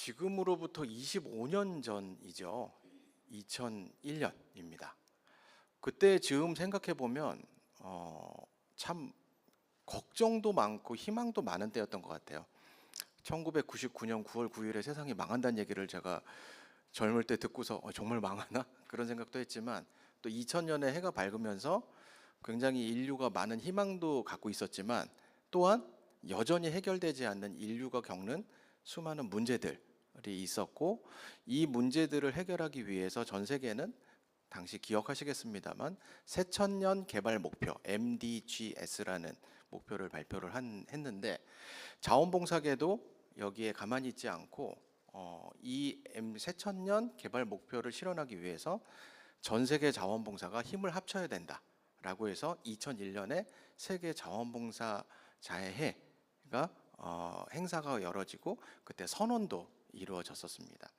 지금으로부터 25년 전이죠. 2001년입니다. 그때 즈음 생각해 보면 참 걱정도 많고 희망도 많은 때였던 것 같아요. 1999년 9월 9일에 세상이 망한다는 얘기를 제가 젊을 때 듣고서 정말 망하나? 그런 생각도 했지만 또 2000년에 해가 밝으면서 굉장히 인류가 많은 희망도 갖고 있었지만 또한 여전히 해결되지 않는 인류가 겪는 수많은 문제들이 있었고, 이 문제들을 해결하기 위해서 전 세계는 당시 기억하시겠습니다만 새천년 개발 목표 MDGs라는 목표를 발표를 했는데, 자원봉사계도 여기에 가만히 있지 않고 이 새천년 개발 목표를 실현하기 위해서 전 세계 자원봉사가 힘을 합쳐야 된다라고 해서 2001년에 세계 자원봉사자의 해가 행사가 열어지고 그때 선언도 이루어졌었습니다.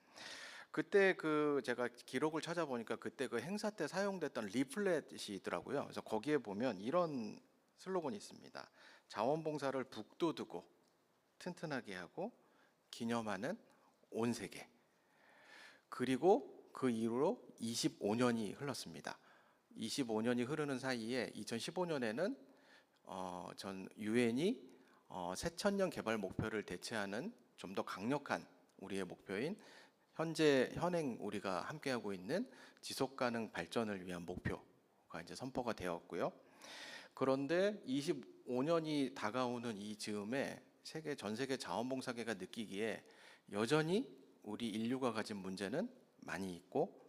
그때 제가 기록을 찾아보니까 그때 그 행사 때 사용됐던 리플렛이 있더라고요. 그래서 거기에 보면 이런 슬로건이 있습니다. 자원봉사를 북돋우고 튼튼하게 하고 기념하는 온 세계. 그리고 그 이후로 25년이 흘렀습니다. 25년이 흐르는 사이에 2015년에는 전 유엔이 새천년 개발 목표를 대체하는 좀 더 강력한 우리의 목표인 현행 우리가 함께하고 있는 지속가능 발전을 위한 목표가 이제 선포가 되었고요. 그런데 25년이 다가오는 이 즈음에 전 세계 자원봉사계가 느끼기에 여전히 우리 인류가 가진 문제는 많이 있고,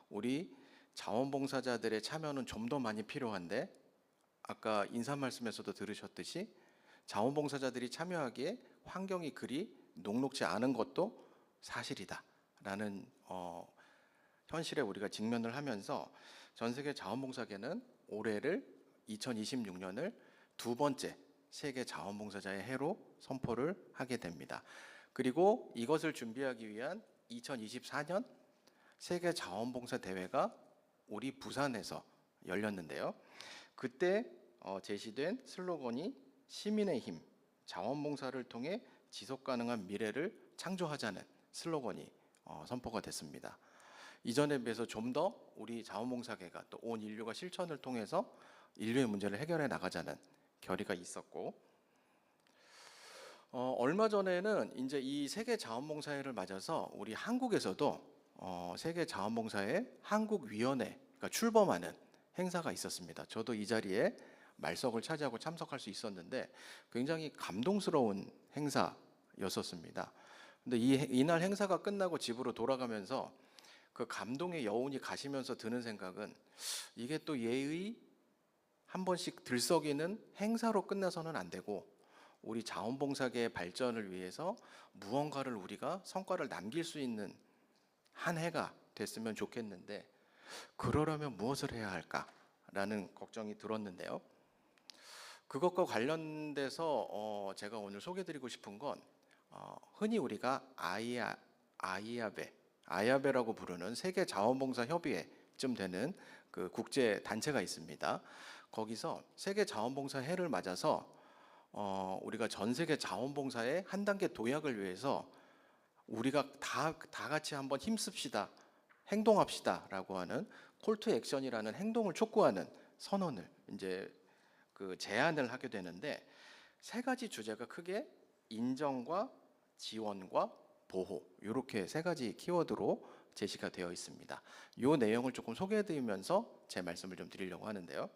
우리 자원봉사자들의 참여는 좀 더 많이 필요한데, 아까 인사 말씀에서도 들으셨듯이 자원봉사자들이 참여하기에 환경이 그리 녹록지 않은 것도 사실이다라는 현실에 우리가 직면을 하면서 전 세계 자원봉사계는 올해를 2026년을 두 번째 세계 자원봉사자의 해로 선포를 하게 됩니다. 그리고 이것을 준비하기 위한 2024년 세계 자원봉사 대회가 우리 부산에서 열렸는데요. 그때 제시된 슬로건이 시민의 힘, 자원봉사를 통해 지속가능한 미래를 창조하자는 슬로건이 선포가 됐습니다. 이전에 비해서 좀 더 우리 자원봉사계가 또 온 인류가 실천을 통해서 인류의 문제를 해결해 나가자는 결의가 있었고, 얼마 전에는 이제 이 세계 자원봉사회를 맞아서 우리 한국에서도 세계 자원봉사회 한국위원회가 출범하는 행사가 있었습니다. 저도 이 자리에 말석을 차지하고 참석할 수 있었는데 굉장히 감동스러운 행사였었습니다. 근데 이날 행사가 끝나고 집으로 돌아가면서 그 감동의 여운이 가시면서 드는 생각은, 이게 또 예의 한 번씩 들썩이는 행사로 끝나서는 안 되고 우리 자원봉사계의 발전을 위해서 무언가를 우리가 성과를 남길 수 있는 한 해가 됐으면 좋겠는데, 그러려면 무엇을 해야 할까라는 걱정이 들었는데요. 그것과 관련돼서 제가 오늘 소개드리고 싶은 건 흔히 우리가 아이아베라고 부르는 세계 자원봉사 협의회쯤 되는 그 국제 단체가 있습니다. 거기서 세계 자원봉사 해를 맞아서 우리가 전 세계 자원봉사의 한 단계 도약을 위해서 우리가 다 같이 한번 힘씁시다, 행동합시다라고 하는 콜투 액션이라는 행동을 촉구하는 선언을 이제 제안을 하게 되는데, 세 가지 주제가 크게 인정과 지원과 보호, 이렇게 세 가지 키워드로 제시가 되어 있습니다. 이 내용을 조금 소개해드리면서 제 말씀을 좀 드리려고 하는데요.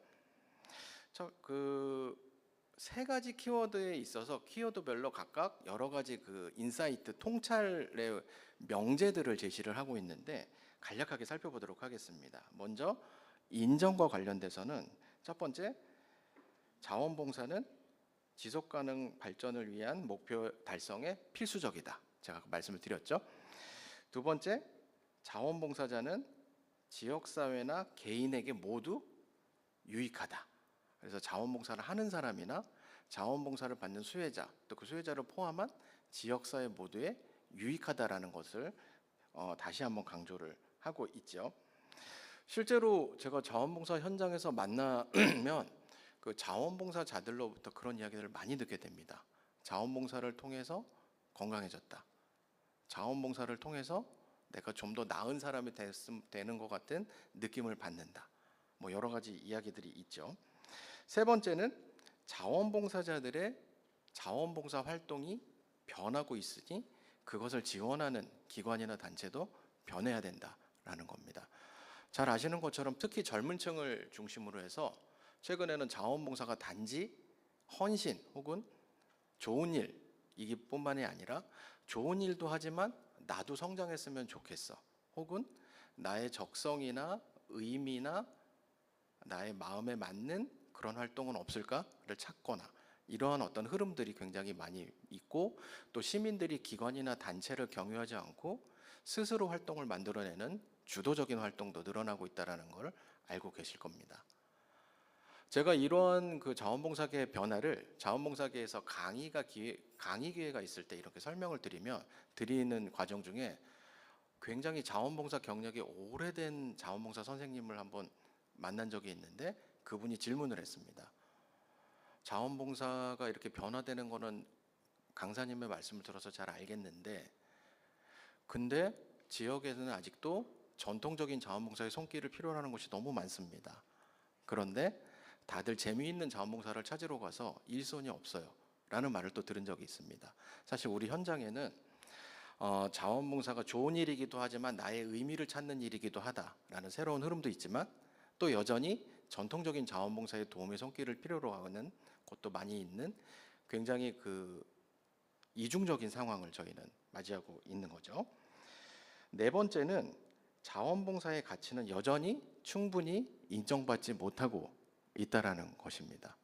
세 가지 키워드에 있어서 키워드별로 각각 여러 가지 인사이트, 통찰의 명제들을 제시를 하고 있는데 간략하게 살펴보도록 하겠습니다. 먼저 인정과 관련돼서는 첫 번째, 자원봉사는 지속가능 발전을 위한 목표 달성에 필수적이다. 제가 말씀을 드렸죠. 두 번째, 자원봉사자는 지역사회나 개인에게 모두 유익하다. 그래서 자원봉사를 하는 사람이나 자원봉사를 받는 수혜자, 또 그 수혜자를 포함한 지역사회 모두에 유익하다라는 것을 다시 한번 강조를 하고 있죠. 실제로 제가 자원봉사 현장에서 만나면 그 자원봉사자들로부터 그런 이야기들을 많이 듣게 됩니다. 자원봉사를 통해서 건강해졌다. 자원봉사를 통해서 내가 좀 더 나은 사람이 되는 것 같은 느낌을 받는다. 뭐 여러 가지 이야기들이 있죠. 세 번째는 자원봉사자들의 자원봉사 활동이 변하고 있으니 그것을 지원하는 기관이나 단체도 변해야 된다라는 겁니다. 잘 아시는 것처럼 특히 젊은 층을 중심으로 해서 최근에는 자원봉사가 단지 헌신 혹은 좋은 일이기 뿐만이 아니라 좋은 일도 하지만 나도 성장했으면 좋겠어. 혹은 나의 적성이나 의미나 나의 마음에 맞는 그런 활동은 없을까를 찾거나 이러한 어떤 흐름들이 굉장히 많이 있고 또 시민들이 기관이나 단체를 경유하지 않고 스스로 활동을 만들어내는 주도적인 활동도 늘어나고 있다는 걸 알고 계실 겁니다. 제가 이러한 그 자원봉사계의 변화를 자원봉사계에서 강의 기회가 있을 때 이렇게 설명을 드리는 과정 중에 굉장히 자원봉사 경력이 오래된 자원봉사 선생님을 한번 만난 적이 있는데 그분이 질문을 했습니다. 자원봉사가 이렇게 변화되는 거는 강사님의 말씀을 들어서 잘 알겠는데 근데 지역에는 아직도 전통적인 자원봉사의 손길을 필요로 하는 곳이 너무 많습니다. 그런데 다들 재미있는 자원봉사를 찾으러 가서 일손이 없어요 라는 말을 또 들은 적이 있습니다. 사실 우리 현장에는 자원봉사가 좋은 일이기도 하지만 나의 의미를 찾는 일이기도 하다라는 새로운 흐름도 있지만 또 여전히 전통적인 자원봉사의 도움의 손길을 필요로 하는 곳도 많이 있는 굉장히 그 이중적인 상황을 저희는 맞이하고 있는 거죠. 네 번째는 자원봉사의 가치는 여전히 충분히 인정받지 못하고 있다라는 것입니다.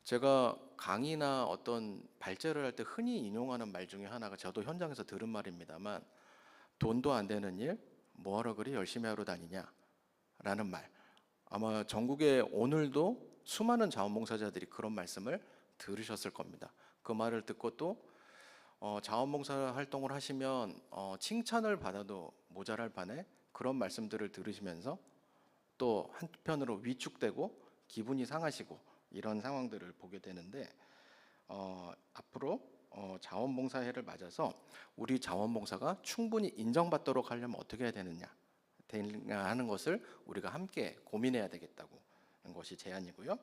제가 강의나 어떤 발제를 할 때 흔히 인용하는 말 중에 하나가 저도 현장에서 들은 말입니다만 돈도 안 되는 일 뭐하러 그리 열심히 하러 다니냐 라는 말. 아마 전국에 오늘도 수많은 자원봉사자들이 그런 말씀을 들으셨을 겁니다. 그 말을 듣고 또 자원봉사 활동을 하시면 칭찬을 받아도 모자랄 판에 그런 말씀들을 들으시면서 또 한편으로 위축되고 기분이 상하시고 이런 상황들을 보게 되는데 앞으로 자원봉사해를 맞아서 우리 자원봉사가 충분히 인정받도록 하려면 어떻게 해야 되느냐 하는 것을 우리가 함께 고민해야 되겠다고 하는 것이 제안이고요.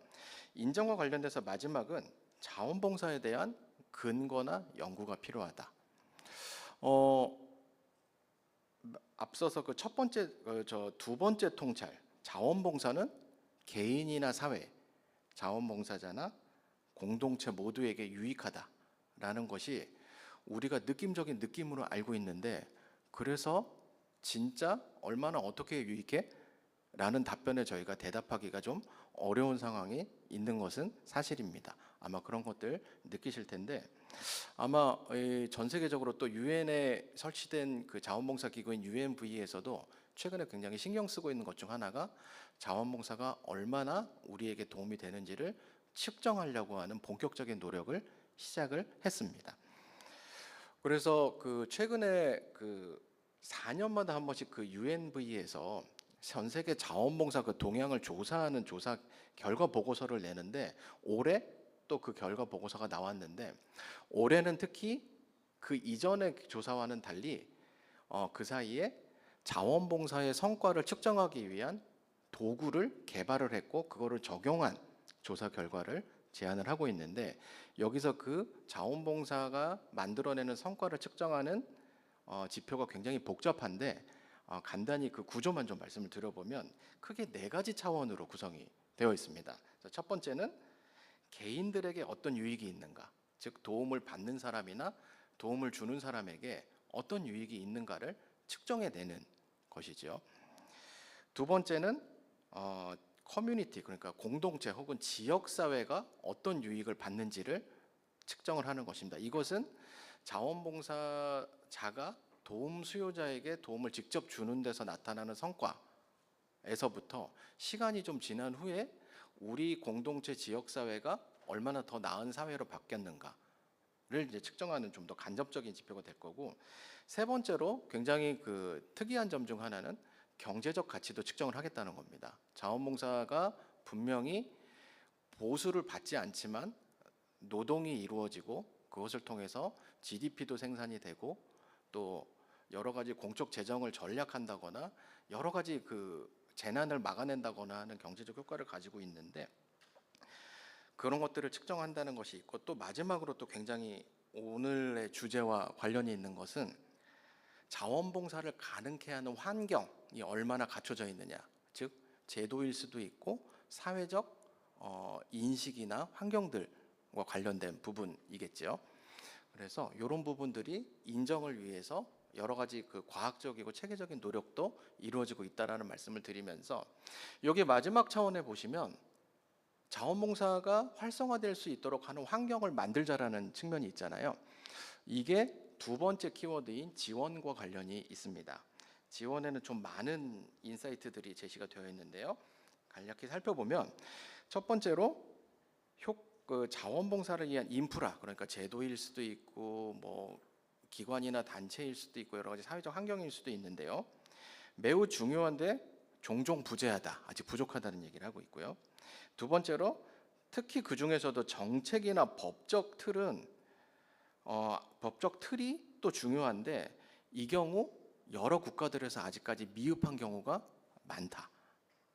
인정과 관련돼서 마지막은 자원봉사에 대한 근거나 연구가 필요하다. 앞서서 그 첫 번째, 두 번째 통찰, 자원봉사는 개인이나 사회, 자원봉사자나 공동체 모두에게 유익하다라는 것이 우리가 느낌적인 느낌으로 알고 있는데 그래서 진짜 얼마나 어떻게 유익해? 라는 답변에 저희가 대답하기가 좀 어려운 상황이 있는 것은 사실입니다. 아마 그런 것들 느끼실 텐데 아마 전 세계적으로 또 유엔에 설치된 그 자원봉사 기구인 UNV에서도 최근에 굉장히 신경 쓰고 있는 것 중 하나가 자원봉사가 얼마나 우리에게 도움이 되는지를 측정하려고 하는 본격적인 노력을 시작을 했습니다. 그래서 그 최근에 그 4년마다 한 번씩 그 UNV에서 전 세계 자원봉사 그 동향을 조사하는 조사 결과 보고서를 내는데 올해 또 그 결과 보고서가 나왔는데 올해는 특히 그 이전의 조사와는 달리 그 사이에 자원봉사의 성과를 측정하기 위한 도구를 개발을 했고 그거를 적용한 조사 결과를 제안을 하고 있는데 여기서 그 자원봉사가 만들어내는 성과를 측정하는 지표가 굉장히 복잡한데 간단히 그 구조만 좀 말씀을 드려보면 크게 네 가지 차원으로 구성이 되어 있습니다. 첫 번째는 개인들에게 어떤 유익이 있는가, 즉 도움을 받는 사람이나 도움을 주는 사람에게 어떤 유익이 있는가를 측정해내는 것이죠. 두 번째는 커뮤니티, 그러니까 공동체 혹은 지역사회가 어떤 유익을 받는지를 측정을 하는 것입니다. 이것은 자원봉사자가 도움 수요자에게 도움을 직접 주는 데서 나타나는 성과에서부터 시간이 좀 지난 후에 우리 공동체 지역사회가 얼마나 더 나은 사회로 바뀌었는가를 이제 측정하는 좀 더 간접적인 지표가 될 거고 세 번째로 굉장히 그 특이한 점 중 하나는 경제적 가치도 측정을 하겠다는 겁니다. 자원봉사가 분명히 보수를 받지 않지만 노동이 이루어지고 그것을 통해서 GDP도 생산이 되고 또 여러 가지 공적 재정을 전략한다거나 여러 가지 그 재난을 막아낸다거나 하는 경제적 효과를 가지고 있는데, 그런 것들을 측정한다는 것이 있고, 또 마지막으로 또 굉장히 오늘의 주제와 관련이 있는 것은 자원봉사를 가능케 하는 환경이 얼마나 갖춰져 있느냐, 즉 제도일 수도 있고 사회적 인식이나 환경들과 관련된 부분이겠죠. 그래서 이런 부분들이 인정을 위해서 여러 가지 그 과학적이고 체계적인 노력도 이루어지고 있다라는 말씀을 드리면서, 여기 마지막 차원에 보시면 자원봉사가 활성화될 수 있도록 하는 환경을 만들자라는 측면이 있잖아요. 이게 두 번째 키워드인 지원과 관련이 있습니다. 지원에는 좀 많은 인사이트들이 제시가 되어 있는데요. 간략히 살펴보면 첫 번째로 그 자원봉사를 위한 인프라, 그러니까 제도일 수도 있고 뭐 기관이나 단체일 수도 있고 여러 가지 사회적 환경일 수도 있는데요. 매우 중요한데 종종 부재하다, 아직 부족하다는 얘기를 하고 있고요. 두 번째로 특히 그 중에서도 정책이나 법적 틀은 법적 틀이 또 중요한데, 이 경우 여러 국가들에서 아직까지 미흡한 경우가 많다,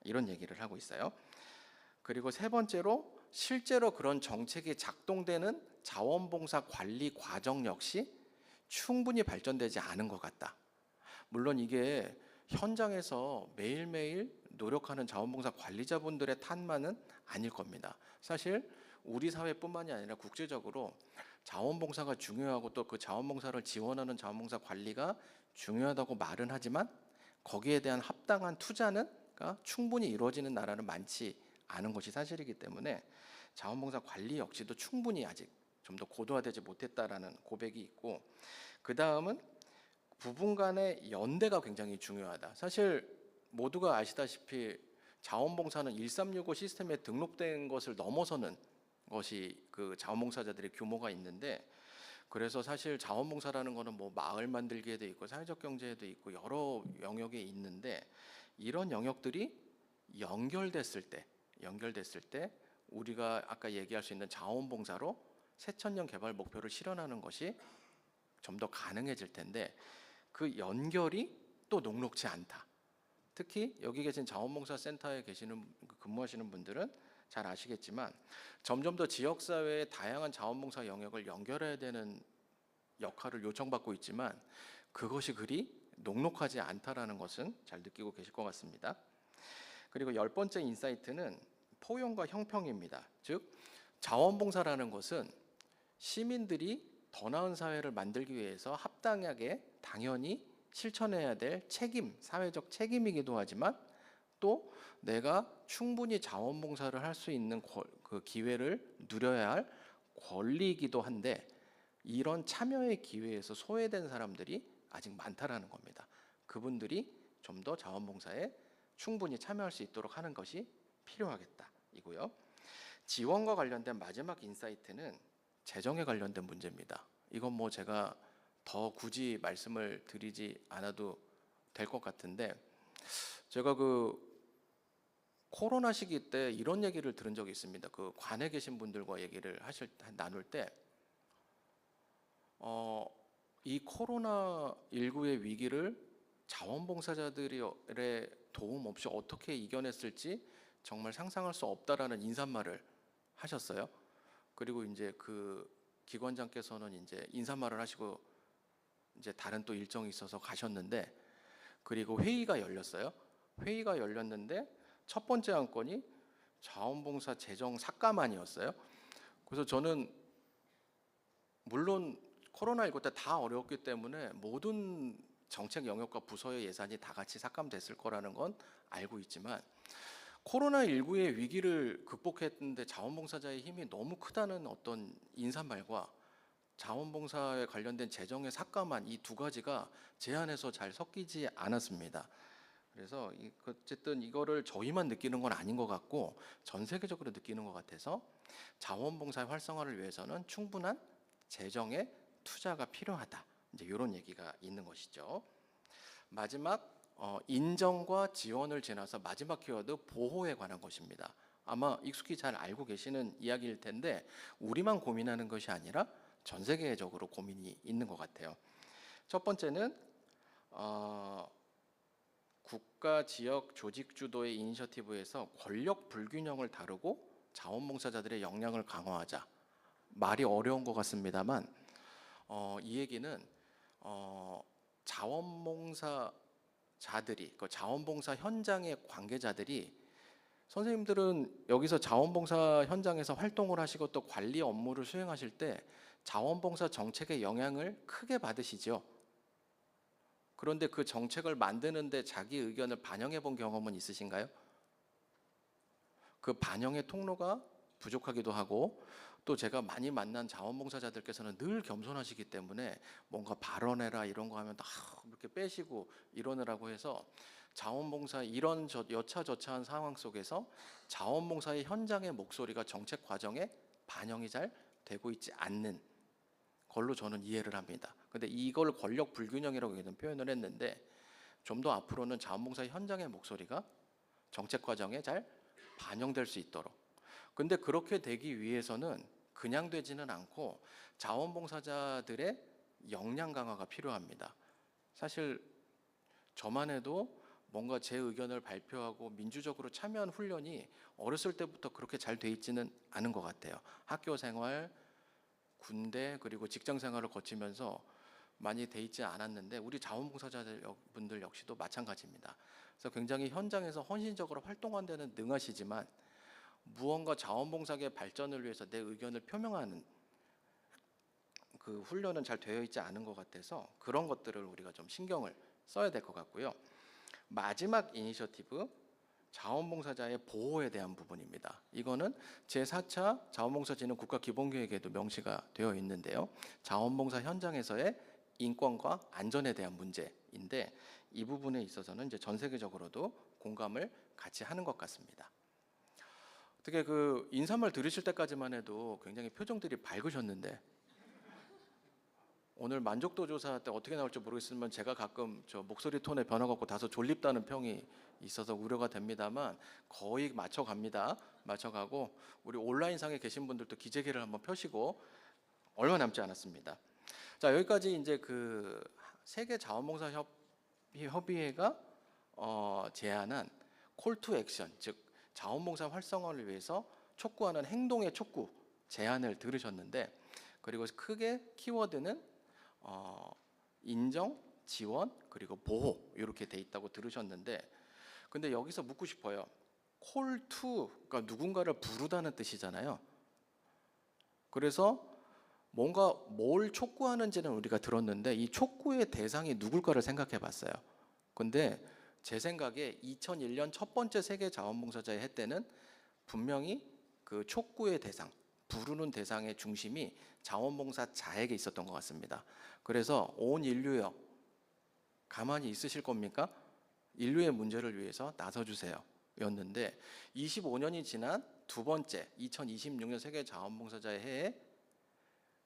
이런 얘기를 하고 있어요. 그리고 세 번째로 실제로 그런 정책이 작동되는 자원봉사 관리 과정 역시 충분히 발전되지 않은 것 같다. 물론 이게 현장에서 매일매일 노력하는 자원봉사 관리자분들의 탓만은 아닐 겁니다. 사실 우리 사회뿐만이 아니라 국제적으로 자원봉사가 중요하고 또 그 자원봉사를 지원하는 자원봉사 관리가 중요하다고 말은 하지만 거기에 대한 합당한 투자는 충분히 이루어지는 나라는 많지 않은 것이 사실이기 때문에 자원봉사 관리 역시도 충분히 아직 좀 더 고도화되지 못했다라는 고백이 있고, 그 다음은 부분 간의 연대가 굉장히 중요하다. 사실 모두가 아시다시피 자원봉사는 1365 시스템에 등록된 것을 넘어서는 것이 그 자원봉사자들의 규모가 있는데, 그래서 사실 자원봉사라는 거는 뭐 마을 만들기에도 있고 사회적 경제에도 있고 여러 영역에 있는데, 이런 영역들이 연결됐을 때 우리가 아까 얘기할 수 있는 자원봉사로 새천년 개발 목표를 실현하는 것이 좀 더 가능해질 텐데, 그 연결이 또 녹록지 않다. 특히 여기 계신 자원봉사 센터에 근무하시는 분들은 잘 아시겠지만 점점 더 지역사회의 다양한 자원봉사 영역을 연결해야 되는 역할을 요청받고 있지만 그것이 그리 녹록하지 않다라는 것은 잘 느끼고 계실 것 같습니다. 그리고 10번째 인사이트는 포용과 형평입니다. 즉 자원봉사라는 것은 시민들이 더 나은 사회를 만들기 위해서 합당하게 당연히 실천해야 될 책임, 사회적 책임이기도 하지만 또 내가 충분히 자원봉사를 할 수 있는 그 기회를 누려야 할 권리이기도 한데, 이런 참여의 기회에서 소외된 사람들이 아직 많다라는 겁니다. 그분들이 좀 더 자원봉사에 충분히 참여할 수 있도록 하는 것이 필요하겠다 이고요. 지원과 관련된 마지막 인사이트는 재정에 관련된 문제입니다. 이건 뭐 제가 더 굳이 말씀을 드리지 않아도 될 것 같은데, 제가 그 코로나 시기 때 이런 얘기를 들은 적이 있습니다. 그 관에 계신 분들과 얘기를 나눌 때, 이 코로나 19의 위기를 자원봉사자들의 도움 없이 어떻게 이겨냈을지 정말 상상할 수 없다라는 인사말을 하셨어요. 그리고 이제 그 기관장께서는 이제 인사말을 하시고 이제 다른 또 일정이 있어서 가셨는데, 그리고 회의가 열렸어요. 회의가 열렸는데 첫 번째 안건이 자원봉사 재정 삭감안이었어요. 그래서 저는 물론 코로나19 때 다 어려웠기 때문에 모든 정책 영역과 부서의 예산이 다 같이 삭감됐을 거라는 건 알고 있지만, 코로나19의 위기를 극복했는데 자원봉사자의 힘이 너무 크다는 어떤 인사말과 자원봉사에 관련된 재정의 삭감안, 이 두 가지가 제 안에서 잘 섞이지 않았습니다. 그래서 어쨌든 이거를 저희만 느끼는 건 아닌 것 같고 전 세계적으로 느끼는 것 같아서 자원봉사의 활성화를 위해서는 충분한 재정의 투자가 필요하다, 이제 이런 얘기가 있는 것이죠. 마지막 인정과 지원을 지나서 마지막 키워드 보호에 관한 것입니다. 아마 익숙히 잘 알고 계시는 이야기일 텐데 우리만 고민하는 것이 아니라 전 세계적으로 고민이 있는 것 같아요. 첫 번째는 국가, 지역, 조직 주도의 이니셔티브에서 권력 불균형을 다루고 자원봉사자들의 역량을 강화하자. 말이 어려운 것 같습니다만 이 얘기는 자원봉사자들이, 그 자원봉사 현장의 관계자들이, 선생님들은 여기서 자원봉사 현장에서 활동을 하시고 또 관리 업무를 수행하실 때 자원봉사 정책의 영향을 크게 받으시죠. 그런데 그 정책을 만드는데 자기 의견을 반영해 본 경험은 있으신가요? 그 반영의 통로가 부족하기도 하고, 또 제가 많이 만난 자원봉사자들께서는 늘 겸손하시기 때문에 뭔가 발언해라 이런 거 하면 다 이렇게 빼시고 이러느라고 해서 자원봉사 이런 여차저차한 상황 속에서 자원봉사의 현장의 목소리가 정책 과정에 반영이 잘 되고 있지 않는 걸로 저는 이해를 합니다. 근데 이걸 권력 불균형이라고 표현을 했는데, 좀 더 앞으로는 자원봉사 현장의 목소리가 정책 과정에 잘 반영될 수 있도록. 근데 그렇게 되기 위해서는 그냥 되지는 않고 자원봉사자들의 역량 강화가 필요합니다. 사실 저만 해도 뭔가 제 의견을 발표하고 민주적으로 참여한 훈련이 어렸을 때부터 그렇게 잘 돼 있지는 않은 것 같아요. 학교 생활, 군대, 그리고 직장 생활을 거치면서 많이 돼 있지 않았는데 우리 자원봉사자들 분들 역시도 마찬가지입니다. 그래서 굉장히 현장에서 헌신적으로 활동하는 데는 능하시지만 무언가 자원봉사의 발전을 위해서 내 의견을 표명하는 그 훈련은 잘 되어 있지 않은 것 같아서 그런 것들을 우리가 좀 신경을 써야 될 것 같고요. 마지막 이니셔티브, 자원봉사자의 보호에 대한 부분입니다. 이거는 제4차 자원봉사진흥 국가기본계획에도 명시가 되어 있는데요. 자원봉사 현장에서의 인권과 안전에 대한 문제인데, 이 부분에 있어서는 이제 전 세계적으로도 공감을 같이 하는 것 같습니다. 어떻게 그 인사말 들으실 때까지만 해도 굉장히 표정들이 밝으셨는데, 오늘 만족도 조사 때 어떻게 나올지 모르겠지만 제가 가끔 저 목소리 톤의 변화가 없고 다소 졸립다는 평이 있어서 우려가 됩니다만 거의 맞춰갑니다. 맞춰가고 우리 온라인상에 계신 분들도 기재기를 한번 펴시고 얼마 남지 않았습니다. 자, 여기까지 이제 그 세계 자원봉사 협의회가 제안한 콜 투 액션, 즉 자원봉사 활성화를 위해서 촉구하는 행동의 촉구 제안을 들으셨는데, 그리고 크게 키워드는 인정, 지원, 그리고 보호 이렇게 돼 있다고 들으셨는데, 근데 여기서 묻고 싶어요. 콜 투, 그러니까 누군가를 부르다는 뜻이잖아요. 그래서 뭔가 뭘 촉구하는지는 우리가 들었는데 이 촉구의 대상이 누굴까를 생각해 봤어요. 근데 제 생각에 2001년 첫 번째 세계 자원봉사자의 해 때는 분명히 그 촉구의 대상, 부르는 대상의 중심이 자원봉사자에게 있었던 것 같습니다. 그래서 온 인류여 가만히 있으실 겁니까? 인류의 문제를 위해서 나서주세요 였는데, 25년이 지난 두 번째 2026년 세계 자원봉사자의 해에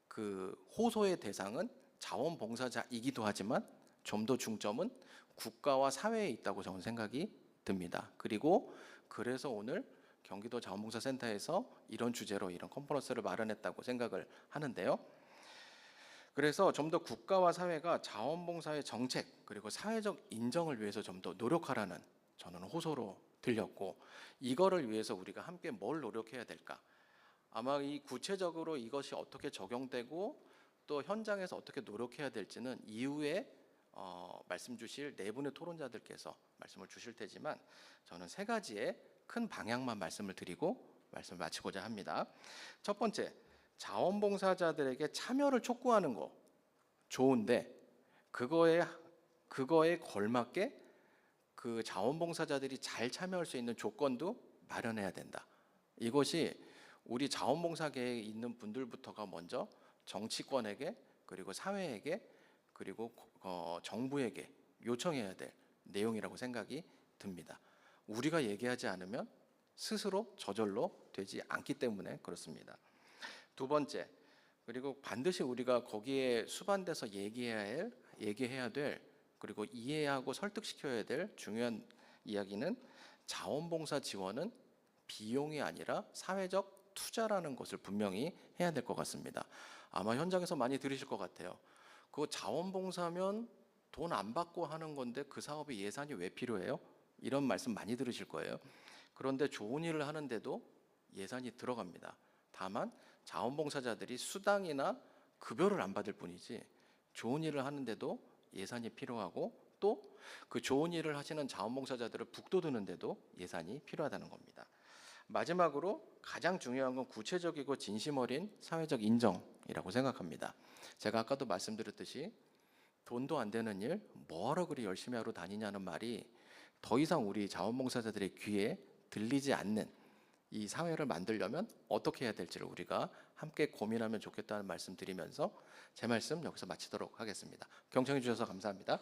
그 호소의 대상은 자원봉사자이기도 하지만 좀 더 중점은 국가와 사회에 있다고 저는 생각이 듭니다. 그리고 그래서 오늘 경기도 자원봉사센터에서 이런 주제로 이런 컨퍼런스를 마련했다고 생각을 하는데요. 그래서 좀 더 국가와 사회가 자원봉사의 정책 그리고 사회적 인정을 위해서 좀 더 노력하라는 저는 호소로 들렸고, 이거를 위해서 우리가 함께 뭘 노력해야 될까? 아마 이 구체적으로 이것이 어떻게 적용되고 또 현장에서 어떻게 노력해야 될지는 이후에 말씀 주실 네 분의 토론자들께서 말씀을 주실 테지만, 저는 세 가지의 큰 방향만 말씀을 드리고 말씀을 마치고자 합니다. 첫 번째, 자원봉사자들에게 참여를 촉구하는 거 좋은데 그거에 걸맞게 그 자원봉사자들이 잘 참여할 수 있는 조건도 마련해야 된다. 이것이 우리 자원봉사계에 있는 분들부터가 먼저 정치권에게, 그리고 사회에게, 그리고 정부에게 요청해야 될 내용이라고 생각이 듭니다. 우리가 얘기하지 않으면 스스로 저절로 되지 않기 때문에 그렇습니다. 두 번째, 그리고 반드시 우리가 거기에 수반돼서 얘기해야 될, 그리고 이해하고 설득시켜야 될 중요한 이야기는 자원봉사 지원은 비용이 아니라 사회적 투자라는 것을 분명히 해야 될 것 같습니다. 아마 현장에서 많이 들으실 것 같아요. 그거 자원봉사면 돈 안 받고 하는 건데 그 사업에 예산이 왜 필요해요? 이런 말씀 많이 들으실 거예요. 그런데 좋은 일을 하는데도 예산이 들어갑니다. 다만 자원봉사자들이 수당이나 급여를 안 받을 뿐이지 좋은 일을 하는데도 예산이 필요하고 또 그 좋은 일을 하시는 자원봉사자들을 북돋우는데도 예산이 필요하다는 겁니다. 마지막으로 가장 중요한 건 구체적이고 진심 어린 사회적 인정이라고 생각합니다. 제가 아까도 말씀드렸듯이 돈도 안 되는 일 뭐하러 그리 열심히 하러 다니냐는 말이 더 이상 우리 자원봉사자들의 귀에 들리지 않는 이 사회를 만들려면 어떻게 해야 될지를 우리가 함께 고민하면 좋겠다는 말씀 드리면서 제 말씀 여기서 마치도록 하겠습니다. 경청해 주셔서 감사합니다.